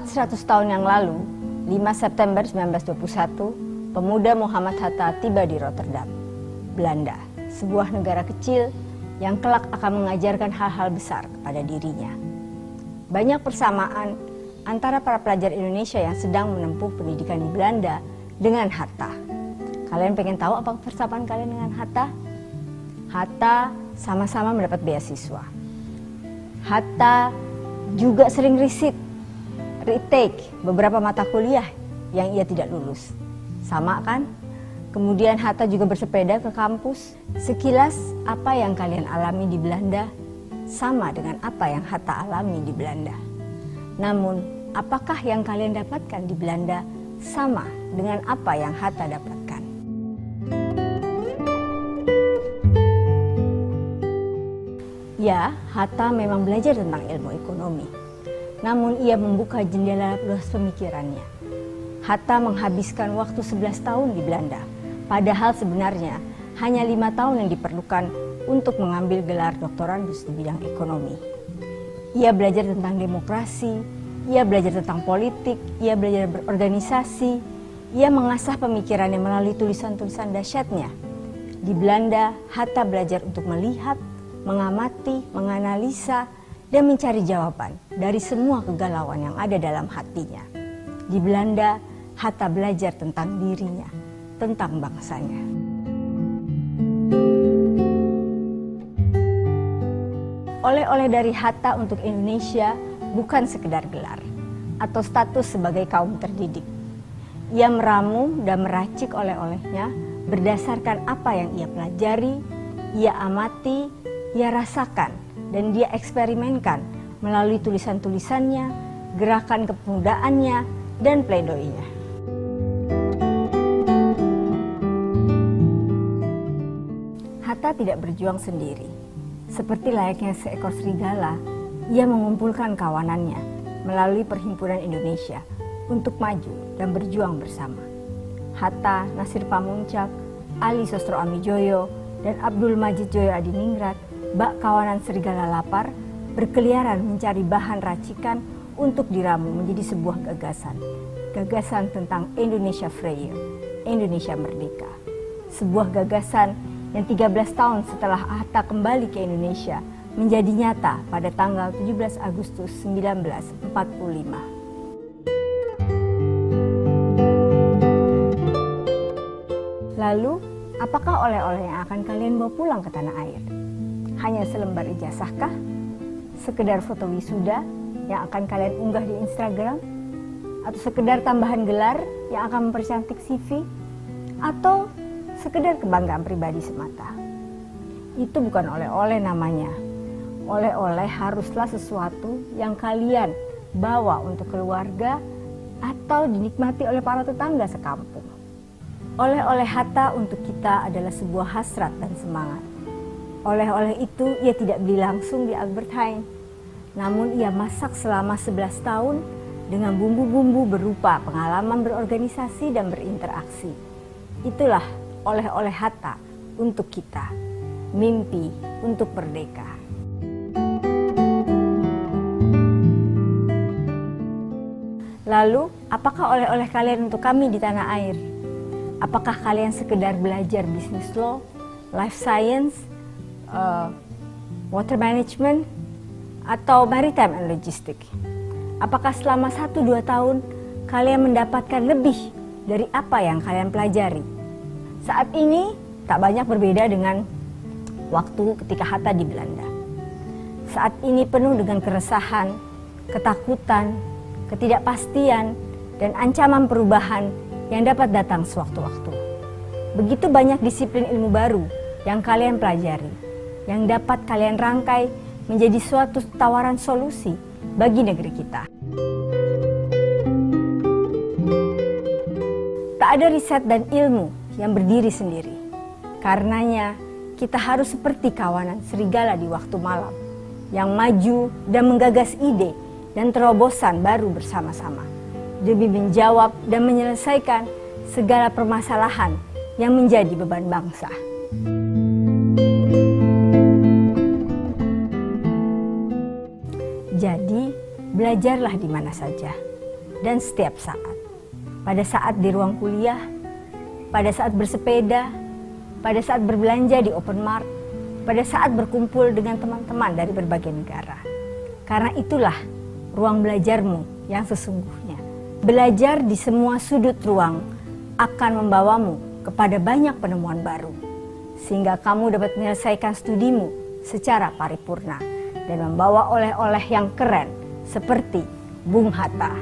Tepat 100 tahun yang lalu, 5 September 1921, pemuda Muhammad Hatta tiba di Rotterdam, Belanda, sebuah negara kecil yang kelak akan mengajarkan hal-hal besar kepada dirinya. Banyak persamaan antara para pelajar Indonesia yang sedang menempuh pendidikan di Belanda dengan Hatta. Kalian pengen tahu apa persamaan kalian dengan Hatta? Hatta sama-sama mendapat beasiswa. Hatta juga sering retake beberapa mata kuliah yang ia tidak lulus. Sama kan? Kemudian Hatta juga bersepeda ke kampus. Sekilas apa yang kalian alami di Belanda sama dengan apa yang Hatta alami di Belanda. Namun, apakah yang kalian dapatkan di Belanda sama dengan apa yang Hatta dapatkan? Ya, Hatta memang belajar tentang ilmu ekonomi. Namun ia membuka jendela luas pemikirannya. Hatta menghabiskan waktu 11 tahun di Belanda, padahal sebenarnya hanya 5 tahun yang diperlukan untuk mengambil gelar doktorandus di bidang ekonomi. Ia belajar tentang demokrasi, ia belajar tentang politik, ia belajar berorganisasi, ia mengasah pemikirannya melalui tulisan-tulisan dahsyatnya. Di Belanda, Hatta belajar untuk melihat, mengamati, menganalisa, dan mencari jawaban dari semua kegalauan yang ada dalam hatinya. Di Belanda, Hatta belajar tentang dirinya, tentang bangsanya. Oleh-oleh dari Hatta untuk Indonesia bukan sekedar gelar atau status sebagai kaum terdidik. Ia meramu dan meracik oleh-olehnya berdasarkan apa yang ia pelajari, ia amati, ia rasakan, dan dia eksperimenkan melalui tulisan-tulisannya, gerakan kepemudaannya, dan pledoinya. Hatta tidak berjuang sendiri. Seperti layaknya seekor serigala, ia mengumpulkan kawanannya melalui Perhimpunan Indonesia untuk maju dan berjuang bersama. Hatta, Nasir Pamuncak, Ali Sostro Amijoyo, dan Abdul Majid Joyo Adiningrat, bak kawanan serigala lapar, berkeliaran mencari bahan racikan untuk diramu menjadi sebuah gagasan. Gagasan tentang Indonesia Vrije, Indonesia Merdeka. Sebuah gagasan yang 13 tahun setelah Hatta kembali ke Indonesia menjadi nyata pada tanggal 17 Agustus 1945. Lalu, apakah oleh-oleh yang akan kalian bawa pulang ke tanah air? Hanya selembar ijazahkah? Sekedar foto wisuda yang akan kalian unggah di Instagram? Atau sekedar tambahan gelar yang akan mempercantik CV? Atau sekedar kebanggaan pribadi semata? Itu bukan oleh-oleh namanya. Oleh-oleh haruslah sesuatu yang kalian bawa untuk keluarga atau dinikmati oleh para tetangga sekampung. Oleh-oleh Hatta untuk kita adalah sebuah hasrat dan semangat. Oleh-oleh itu ia tidak beli langsung di Albert Heijn, namun ia masak selama 11 tahun dengan bumbu-bumbu berupa pengalaman berorganisasi dan berinteraksi. Itulah oleh-oleh Hatta untuk kita, mimpi untuk merdeka. Lalu, apakah oleh-oleh kalian untuk kami di tanah air? Apakah kalian sekedar belajar bisnis law, life science, water management, atau maritime and logistics? Apakah selama 1-2 tahun kalian mendapatkan lebih dari apa yang kalian pelajari? Saat ini tak banyak berbeda dengan waktu ketika Hatta di Belanda. Saat ini penuh dengan keresahan, ketakutan, ketidakpastian, dan ancaman perubahan yang dapat datang sewaktu-waktu. Begitu banyak disiplin ilmu baru yang kalian pelajari, yang dapat kalian rangkai menjadi suatu tawaran solusi bagi negeri kita. Tak ada riset dan ilmu yang berdiri sendiri. Karenanya, kita harus seperti kawanan serigala di waktu malam, yang maju dan menggagas ide dan terobosan baru bersama-sama, demi menjawab dan menyelesaikan segala permasalahan yang menjadi beban bangsa. Jadi, belajarlah di mana saja. dan setiap saat. Pada saat di ruang kuliah, pada saat bersepeda, pada saat berbelanja di open mart, pada saat berkumpul dengan teman-teman dari berbagai negara. Karena itulah ruang belajarmu yang sesungguhnya. Belajar di semua sudut ruang akan membawamu kepada banyak penemuan baru, sehingga kamu dapat menyelesaikan studimu secara paripurna dan membawa oleh-oleh yang keren seperti Bung Hatta.